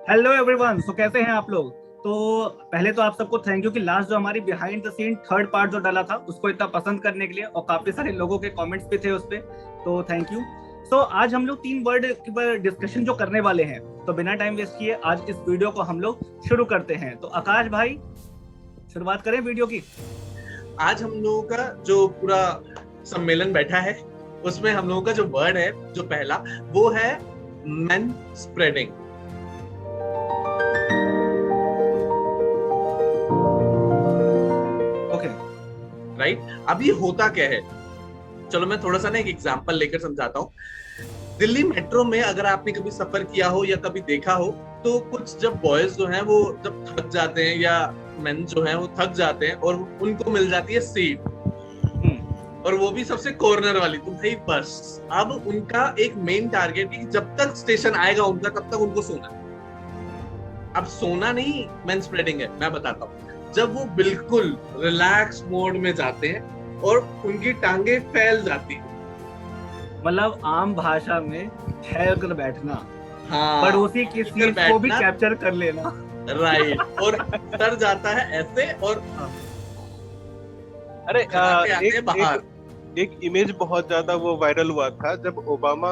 Hello everyone. सो कैसे हैं आप लोग? तो पहले तो आप सबको थैंक यू कि लास्ट जो हमारी behind the scene third part जो डाला था उसको इतना पसंद करने के लिए, और काफी सारे लोगों के कमेंट्स भी थे उस पे, तो थैंक यू। सो आज हम लोग 3 वर्ड के ऊपर डिस्कशन जो करने वाले हैं, तो बिना टाइम वेस्ट किए आज इस वीडियो को हम लोग शुरू करते हैं। तो आकाश भाई, शुरुआत करें वीडियो की। आज हम लोगों का जो पूरा सम्मेलन बैठा है उसमें हम लोगों का जो वर्ड है जो पहला वो है मैन स्प्रेडिंग। ओके राइट, अब ये होता क्या है, चलो मैं थोड़ा सा ना एक एग्जांपल लेकर समझाता हूँ। दिल्ली मेट्रो में अगर आपने कभी सफर किया हो या कभी देखा हो तो कुछ जब बॉयज जो हैं वो जब थक जाते हैं या मेन जो हैं वो थक जाते हैं और उनको मिल जाती है सीट, और वो भी सबसे कॉर्नर वाली, तो भाई बस अब उनका एक मेन टारगेट है कि जब तक स्टेशन आएगा उनका तब तक उनको सोना है। अब सोना नहीं मैन स्प्रेडिंग है, मैं बताता हूँ। जब वो बिल्कुल रिलैक्स मोड में जाते हैं और उनकी टांगे फैल जाती है, मतलब आम भाषा में ठहर कर बैठना, हाँ, पड़ोसी की सीट को भी कैप्चर कर लेना। राइट, और सर जाता है ऐसे और अरे बाहर। एक इमेज बहुत ज्यादा वो वायरल हुआ था जब ओबामा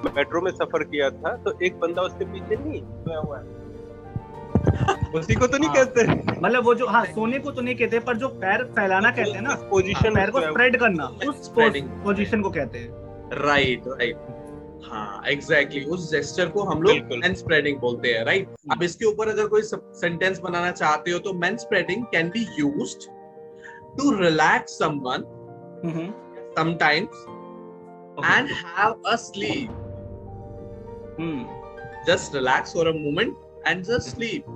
मेट्रो में सफर किया था, तो एक बंदा उसके पीछे नहीं सोया हुआ है। उसी को तो नहीं कहते, मतलब वो जो, हाँ, सोने को तो नहीं कहते, पर जो पैर फैलाना कहते हैं ना, पोजीशन, पैर को स्प्रेड करना, उस पोजीशन को कहते हैं। राइट, हाँ एग्जैक्टली, उस जेस्चर को हम लोग मैन स्प्रेडिंग बोलते हैं। राइट, अब इसके ऊपर अगर कोई सेंटेंस बनाना चाहते हो तो man spreading can be used to relax someone sometimes and have a sleep. Just relax for a moment and just sleep.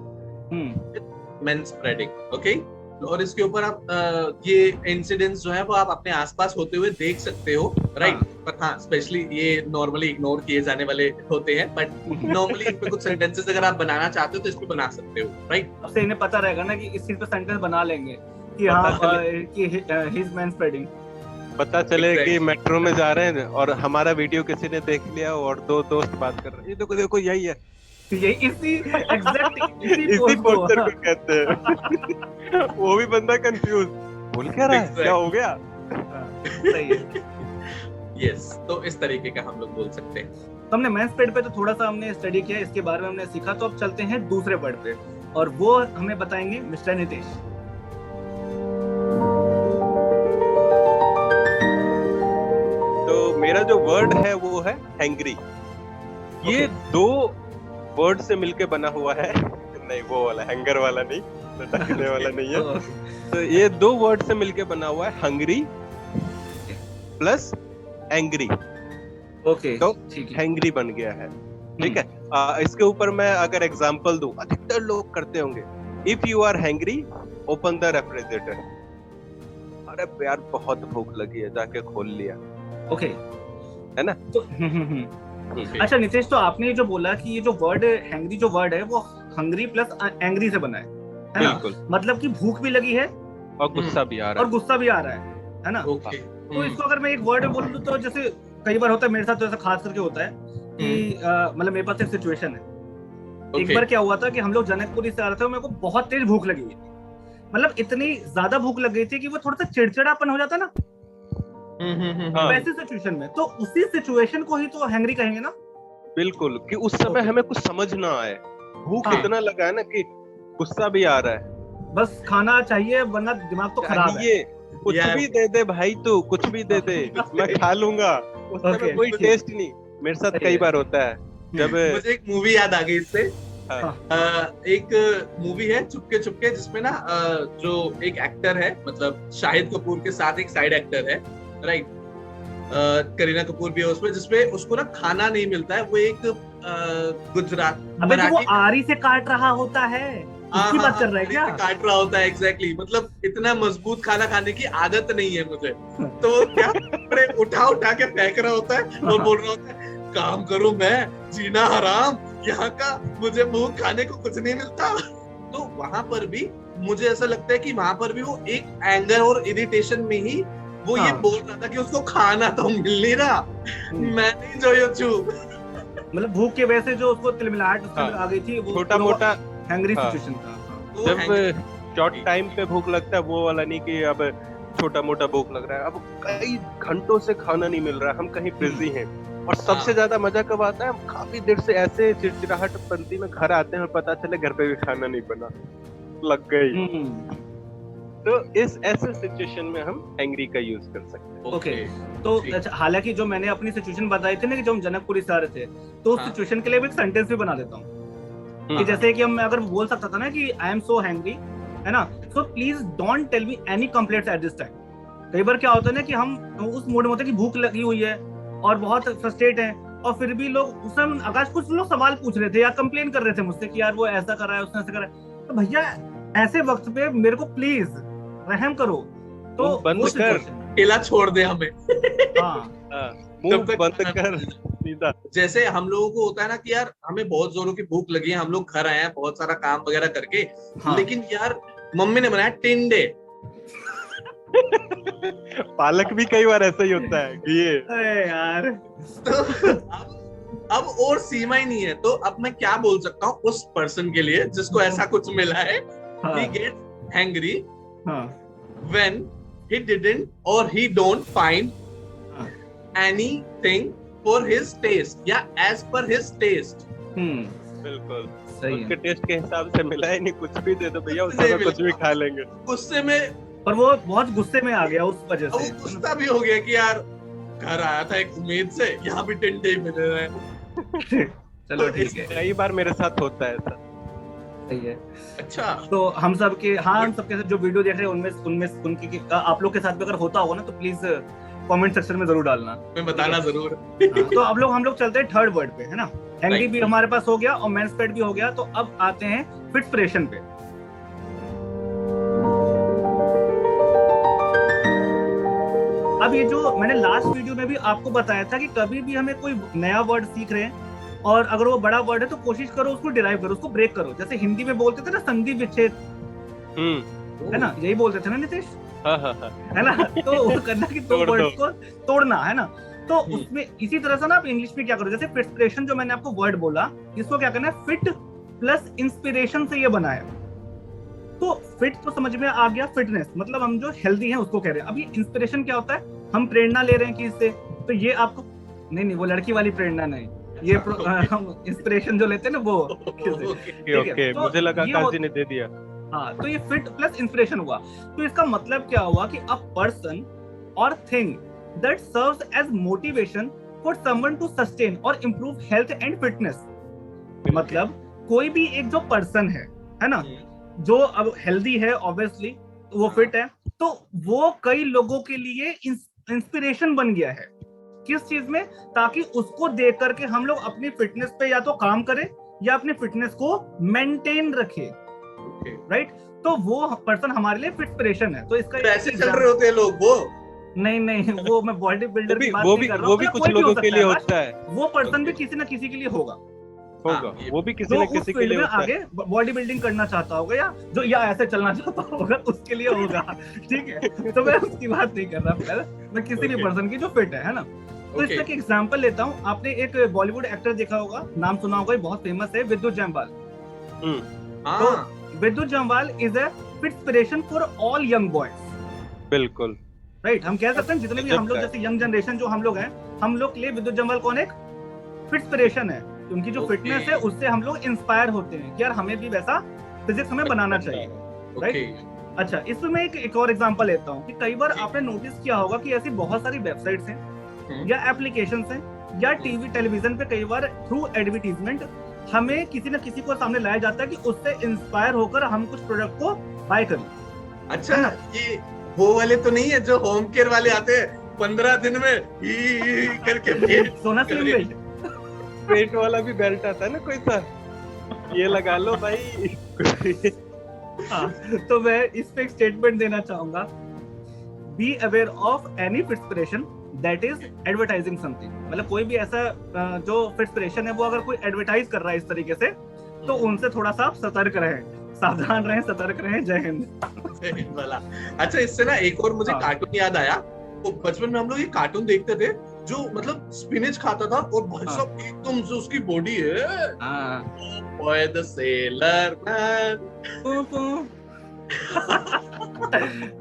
Men spreading, okay? और इसके ऊपर आप ये इंसिडेंट्स जो है वो आप अपने आसपास होते हुए देख सकते हो, राइट? पर हाँ, स्पेशली ये नॉर्मली इग्नोर किए जाने वाले होते हैं, बट नॉर्मली इन पे कुछ सेंटेंसेस अगर आप बनाना चाहते हो तो इस पे बना सकते हो, राइट? अब से इन्हें पता रहेगा ना कि इस चीज पे सेंटेंस बना लेंगे कि हाँ कि हिज मैन स्प्रेडिंग। पता चले कि मेट्रो में जा रहे हैं और हमारा वीडियो किसी ने देख लिया और दो दोस्त बात कर रहे हैं, ये देखो देखो यही है, यही इसी इसी पोस्टर को कहते हैं। वो भी बंदा कंफ्यूज, बोल क्या रहा है, क्या हो गया? सही है। यस, तो इस तरीके का हम लोग बोल सकते हैं। तो हमने मैन स्प्रेड पे तो थोड़ा सा हमने स्टडी किया, इसके बारे में हमने सीखा, तो अब चलते हैं दूसरे वर्ड पे, और वो हमें बताएंगे मिस्टर नितेश। मेरा जो वर्ड है वो है हैंग्री। ये दो वर्ड से मिलके बना हुआ है, नहीं वो वाला हैंगर वाला नहीं, लटकने वाला नहीं है। तो ये दो वर्ड से मिलके बना हुआ है, हंग्री प्लस एंग्री। ओके, तो हैंग्री बन गया है, ठीक है। इसके ऊपर मैं अगर एग्जांपल दूं, अधिकतर लोग करते होंगे, if you are hungry open the refrigerator. अरे यार बहुत भूख लगी है, जाके खोल लिया, ओके, है ना? तो अच्छा नितेश, तो आपने जो बोला कि ये जो वर्ड हैंग्री जो वर्ड है वो हंग्री प्लस एंग्री से बना है बिल्कुल, मतलब कि भूख भी लगी है और गुस्सा भी आ रहा है, और गुस्सा भी आ रहा है ना? तो इसको अगर मैं एक वर्ड में बोलूं तो जैसे कई बार होता है मेरे साथ, तो ऐसा खास करके होता है कि मतलब मेरे पास एक सिचुएशन है। एक बार क्या हुआ था कि हम लोग जनकपुरी से आ रहे थे और मेरे को बहुत तेज भूख लगी हुई थी, मतलब इतनी ज्यादा भूख लग गई थी कि वो थोड़ा सा चिड़चिड़ापन हो जाता ना वैसे सिचुएशन में, तो उसी सिचुएशन को ही तो हैंग्री कहेंगे ना? बिल्कुल, कि उस समय हमें कुछ समझ ना आए, भूख इतना लगा है ना कि गुस्सा भी आ रहा है, बस खाना चाहिए वरना दिमाग तो खराब है। कुछ भी दे दे भाई, तू कुछ भी दे दे, मैं खा लूंगा। उस समय कोई टेस्ट नहीं। मेरे साथ कई बार होता है जब मुझे एक मूवी याद आ गई इससे। एक मूवी है चुपके चुपके, जिसमें ना जो एक एक्टर है, मतलब शाहिद कपूर के साथ एक साइड एक्टर है, राइट? करीना कपूर भी है उसमें, जिसमें उसको ना खाना नहीं मिलता है। वो एक गुजरात मराठी, वो आरी से काट रहा होता है, उसकी बात कर रहा है क्या? काट रहा होता है, एग्जैक्टली। मतलब इतना मजबूत खाना खाने की आदत नहीं है मुझे, तो क्या उठा उठा के फेंक रहा होता है और बोल रहा होता है, काम करूं मैं, जीना हराम, यहाँ का मुझे मुंह खाने को कुछ नहीं मिलता। तो वहां पर भी मुझे ऐसा लगता है कि वहां पर भी वो एक एंगर और इरिटेशन में ही वो ये बोल रहा था कि उसको खाना तो मिल नहीं रहा, मैं नहीं जो मतलब भूख की वजह से जो उसको तिलमिलाहट उसके आ गई थी, वो छोटा मोटा हैंग्री सिचुएशन था। जब शॉर्ट टाइम पे भूख लगता है वो वाला नहीं कि अब छोटा मोटा भूख लग रहा है, अब कई घंटों से खाना नहीं मिल रहा है, हम कहीं बिजी हैं। और सबसे ज्यादा मजा कब आता है, हम काफी देर से ऐसे चिड़चिड़ाहट पंती में घर आते हैं और पता चले घर पे भी खाना नहीं बना, लग गई। तो इस ऐसे सिचुएशन में हम हैंग्री का यूज कर सकते हैं। ओके, तो अच्छा, हालांकि जो मैंने अपनी सिचुएशन बताई थी ना कि जब हम जनकपुरी से आ रहे थे, तो उस सिचुएशन के लिए भी एक सेंटेंस भी बना देता हूँ कि जैसे कि हम अगर बोल सकता था ना कि आई एम सो हैंग्री, है ना, so please don't tell me any complaints at this time. कई बार क्या होता है ना कि हम उस मूड में होते हैं कि भूख लगी हुई है और बहुत फ्रस्ट्रेट है, और फिर भी लोग उस समय आकाश कुछ लोग सवाल पूछ रहे थे या कंप्लेन कर रहे थे मुझसे कि यार वो ऐसा कर रहा है, उसने ऐसा कर रहा है, तो भैया ऐसे वक्त पे मेरे को प्लीज रहम करो, तो बंद कर, अकेला छोड़ दे हमें। मुंह बंद कर सीधा। जैसे हम लोगों को होता है ना कि यार हमें बहुत जोरों की भूख लगी है, हम लोग घर आए हैं बहुत सारा काम वगैरह करके, लेकिन यार मम्मी ने बनाया टिंडे। पालक भी कई बार ऐसा ही होता है ये यार। तो अब और सीमा ही नहीं है, तो अब मैं क्या बोल सकता हूँ उस पर्सन के लिए जिसको ऐसा कुछ मिला है, he gets angry when he didn't or he don't find anything for his taste या as per his taste। बिल्कुल सही है, उसके टेस्ट के हिसाब से मिला ही नहीं, कुछ भी दे दो भैया, उसमें कुछ भी खा लेंगे। गुस्से में, और वो बहुत गुस्से में आ गया उस वजह से, गुस्सा भी हो गया कि यार घर आया था एक उम्मीद से, यहाँ भी टिंडे ही मिल रहे हैं। चलो ठीक है, कई बार मेरे साथ होता है ऐसा। सही है। अच्छा, तो हम सब के हम सबके साथ जो वीडियो देख रहे हैं उनमें उनकी आप लोग के साथ भी अगर होता होगा ना, तो प्लीज कमेंट सेक्शन में जरूर डालना, मैं बताना जरूर। तो अब हम लोग चलते हैं थर्ड वर्ड पे, है ना। हैंग्री भी हमारे पास हो गया और मैंस्प्रेड भी हो गया, तो अब आते हैं फिट्सपिरेशन पे। अब ये जो मैंने लास्ट वीडियो में भी आपको बताया था कि कभी भी हमें कोई नया वर्ड सीख रहे हैं और अगर वो बड़ा वर्ड है तो कोशिश करो उसको डिराइव करो, उसको ब्रेक करो। जैसे हिंदी में बोलते थे ना संधि विच्छेद, है ना, यही बोलते थे ना नितेश, है ना, तो वो करना कि दो वर्ड्स को तोड़ना, है ना। तो उसमें इसी तरह से ना आप इंग्लिश में क्या करो, जैसे फिट्सपिरेशन जो मैंने आपको वर्ड बोला, इसको क्या करना है, फिट प्लस इंस्पिरेशन से ये बनाया। तो फिट तो समझ में आ गया, फिटनेस मतलब हम जो हेल्दी हैं उसको कह रहे हैं। अब ये इंस्पिरेशन क्या होता है, हम प्रेरणा ले रहे हैं किसी से, तो ये आपको नहीं वो लड़की वाली प्रेरणा नहीं, ये हम इंस्पिरेशन जो लेते हैं ना वो। ओके, मुझे लगा काजी ने दे दिया। हाँ, तो ये फिट प्लस इंस्पिरेशन हुआ। तो इसका मतलब क्या हुआ कि a person or thing that serves as motivation for someone to sustain or improve health and fitness. मतलब कोई भी एक जो पर्सन है ना, जो अब हेल्दी है ऑब्वियसली, वो फिट है, तो वो कई लोगों के लिए इंस्पिरेशन बन गया है। किस चीज में, ताकि उसको देख करके हम लोग अपनी फिटनेस पे या तो काम करें या अपनी फिटनेस को मेंटेन रखें, राइट। तो वो पर्सन हमारे लिए फिट्सपिरेशन है। तो इसका ऐसे चल रहे होते हैं लोग, वो नहीं वो मैं बॉडी बिल्डर की बात नहीं कर रहा हूं, वो भी कुछ लोगों के लिए होता है, वो पर्सन भी किसी ना किसी के लिए होगा, वो भी किसी न किसी के लिए होता है। आगे बॉडी बिल्डिंग करना चाहता होगा या ऐसे चलना चाहता होगा, उसके लिए होगा, ठीक है। तो मैं उसकी बात नहीं कर रहा, मैं किसी भी पर्सन की जो फिट है ना। तो इसका एक एग्जांपल लेता हूँ। आपने एक बॉलीवुड एक्टर देखा होगा, नाम सुना होगा, बहुत फेमस है, विद्युत जामवाल। तो Vidyut Jamwal is a fitspiration for all young boys. बिल्कुल राइट, हम कह सकते हैं जितने भी हम लोग जैसे यंग जनरेशन जो हम लोग हैं, हम लोग के लिए विद्युत जामवाल कौन एक फिट्सपिरेशन है। उनकी जो फिटनेस है उससे हम लोग इंस्पायर होते हैं कि यार हमें भी वैसा फिजिक्स हमें बनाना चाहिए, राइट। अच्छा, इसमें मैं एक और एग्जांपल लेता हूँ कि कई बार आपने नोटिस किया होगा कि ऐसी बहुत सारी वेबसाइट्स हैं या एप्लीकेशंस हैं या टीवी टेलीविजन पे कई बार थ्रू एडवर्टीजमेंट हमें किसी न किसी को सामने लाया जाता है कि उससे इंस्पायर होकर हम कुछ प्रोडक्ट को बाय करें। अच्छा, ये वो वाले तो नहीं है जो होम केयर वाले आते हैं 15 दिन में ही करके सोना स्लिम बेल्ट, पेट वाला भी बेल्ट आता है ना कोई सा, ये लगा लो भाई। हाँ, तो मैं इस पे एक स्टेटमेंट देना चाहूंगा, be aware of any fitspiration that is advertising something. मतलब कोई भी ऐसा जो फिट्सपिरेशन है वो अगर कोई एडवर्टाइज कर रहा है इस तरीके से, तो उनसे थोड़ा सा सतर्क रहें, सावधान रहें, सतर्क रहें। जय हिंद। अच्छा, इससे ना एक और मुझे कार्टून याद आया। तो बचपन में हम लोग ये कार्टून देखते थे, जो मतलब स्पिनच खाता था और भाई साहब एकदम से उसकी बॉडी है बॉय द सेलर मैन।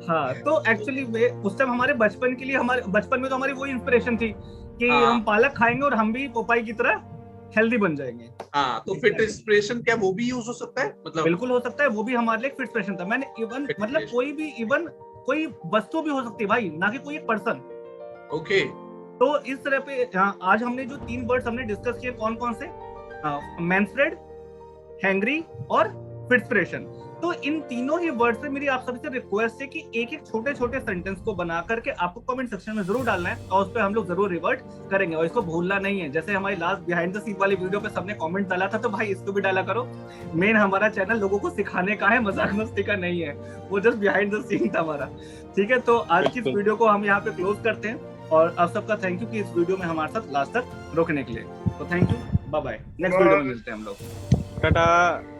हाँ तो एक्चुअली उस टाइम हमारे बचपन के लिए, हमारे बचपन में तो हमारी वही इंस्पिरेशन थी कि हम पालक खाएंगे और हम भी पोपाई की तरह हेल्दी बन जाएंगे। हाँ तो फिट इंस्पिरेशन क्या वो भी यूज हो सकता है? मतलब बिल्कुल हो सकता है, वो भी हमारे लिए फिट इंस्पिरेशन था। मैंने इवन मतलब कोई भी इवन कोई वस्तु भी हो सकती है भाई, ना कि कोई एक पर्सन। ओके तो इस तरह पे आज हमने जो 3 वर्ड्स हमने डिस्कस किए, कौन कौन से? मैनफ्रेड, हैंग्री और फिट्सपिरेशन। तो इन तीनों ही वर्ड से मेरी आप सभी से रिक्वेस्ट है कि एक एक छोटे छोटे सेंटेंस को बना करके आपको कमेंट सेक्शन में जरूर डालना है और उस पर हम लोग जरूर रिवर्ट करेंगे और इसको भूलना नहीं है। जैसे हमारी लास्ट बिहाइंड द सीन वाली वीडियो पे सबने कमेंट डाला था, तो भाई इसको भी डाला करो। मेन हमारा चैनल लोगों को सिखाने का है, मजाक मस्ती का नहीं है, वो जस्ट बिहाइंड द सीन था हमारा। ठीक है, तो आज की इस वीडियो को हम यहाँ पे क्लोज करते हैं और आप सबका थैंक यू कि इस वीडियो में हमारे साथ लास्ट तक रुकने के लिए। तो thank you, bye bye, next video में मिलते हैं हम लोग। टाटा।